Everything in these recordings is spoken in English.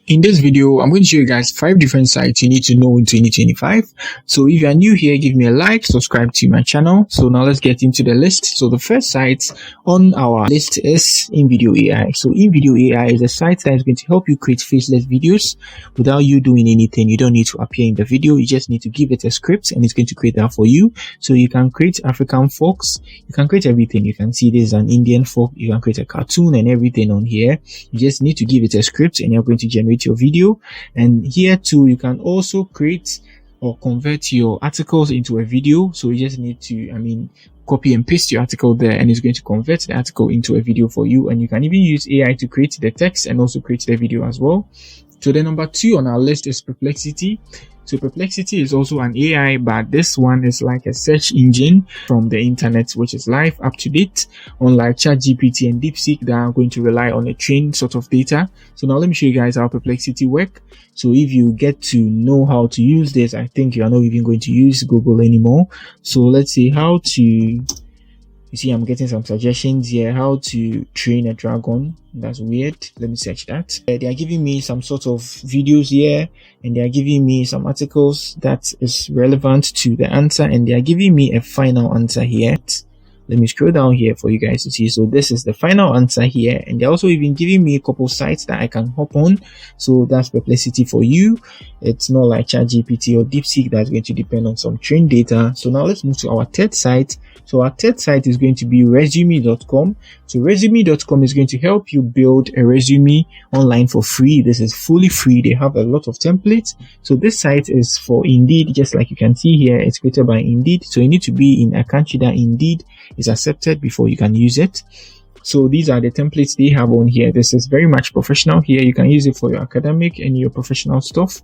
In this video, I'm going to show you guys 5 different sites you need to know in 2025. So if you are new here, give me a like, subscribe to my channel. So now let's get into the list. So the first site on our list is Invideo AI. So Invideo AI is a site that is going to help you create faceless videos without you doing anything. You don't need to appear in the video. You just need to give it a script and it's going to create that for you. So you can create African folks. You can create everything. You can see this is an Indian folk. You can create a cartoon and everything on here. You just need to give it a script and you're going to generate your video. And here too, you can also create or convert your articles into a video. So you just need to copy and paste your article there and it's going to convert the article into a video for you. And you can even use AI to create the text and also create the video as well. So the number 2 on our list is Perplexity. So Perplexity is also an AI, but this one is like a search engine from the internet, which is live, up to date, unlike ChatGPT and DeepSeek that are going to rely on a trained sort of data. So now let me show you guys how Perplexity work. So if you get to know how to use this, I think you are not even going to use Google anymore. So let's see how to... You see, I'm getting some suggestions here. How to train a dragon. That's weird. Let me search that. They are giving me some sort of videos here, and they are giving me some articles that is relevant to the answer, and they are giving me a final answer here. Let me scroll down here for you guys to see. So this is the final answer here, and they're also even giving me a couple sites that I can hop on. So that's Perplexity for you. It's not like ChatGPT or DeepSeek that's going to depend on some trained data. So now let's move to our third site. So our third site is going to be resume.com. So resume.com is going to help you build a resume online for free. This is fully free. They have a lot of templates. So this site is for Indeed, just like you can see here. It's created by Indeed. So you need to be in a country that Indeed is accepted before you can use it. So these are the templates they have on here. This is very much professional here. You can use it for your academic and your professional stuff.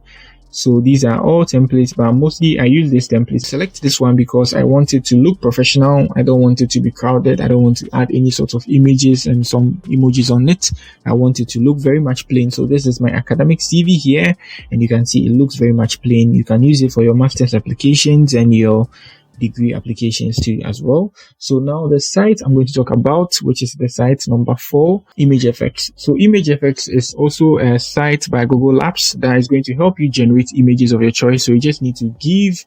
So these are all templates, but mostly I use this template. Select this one because I want it to look professional. I don't want it to be crowded. I don't want to add any sort of images and some emojis on it. I want it to look very much plain. So this is my academic CV here, and you can see it looks very much plain. You can use it for your master's applications and your degree applications too as well. So now the site I'm going to talk about, which is the site number 4, ImageFX. So ImageFX is also a site by Google Labs that is going to help you generate images of your choice. So you just need to give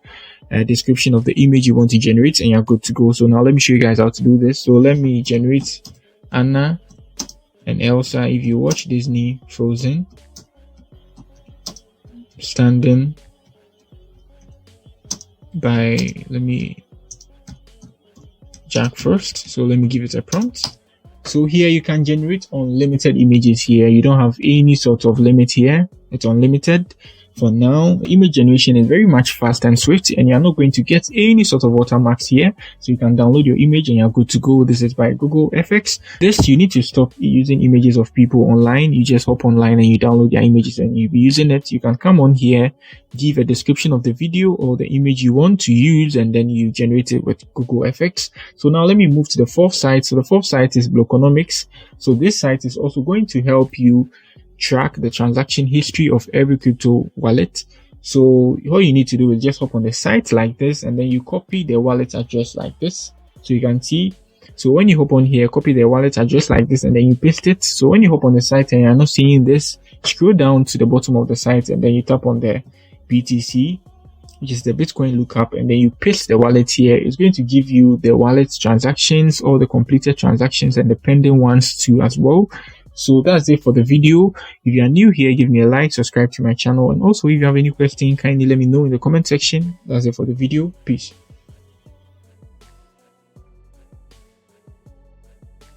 a description of the image you want to generate and you're good to go. So now let me show you guys how to do this. So let me generate Anna and Elsa. If you watch Disney Frozen, standing by, let me Jack first. So let me give it a prompt. So here you can generate unlimited images here. You don't have any sort of limit here. It's unlimited. For now, image generation is very much fast and swift, and you're not going to get any sort of watermarks here. So you can download your image and you're good to go. This is by Google FX. This, you need to stop using images of people online. You just hop online and you download their images and you'll be using it. You can come on here, give a description of the video or the image you want to use, and then you generate it with Google FX. So now let me move to the 4th site. So the 4th site is Blockonomics. So this site is also going to help you track the transaction history of every crypto wallet. So all you need to do is just hop on the site like this, and then you copy the wallet address like this. So you can see, so when you hop on here, copy the wallet address like this, and then you paste it. So when you hop on the site and you're not seeing this, scroll down to the bottom of the site and then you tap on the BTC, which is the Bitcoin lookup, and then you paste the wallet here. It's going to give you the wallet transactions, all the completed transactions and the pending ones too as well. So that's it for the video. If you are new here, give me a like, subscribe to my channel, and also if you have any question, kindly let me know in the comment section. That's it for the video. Peace.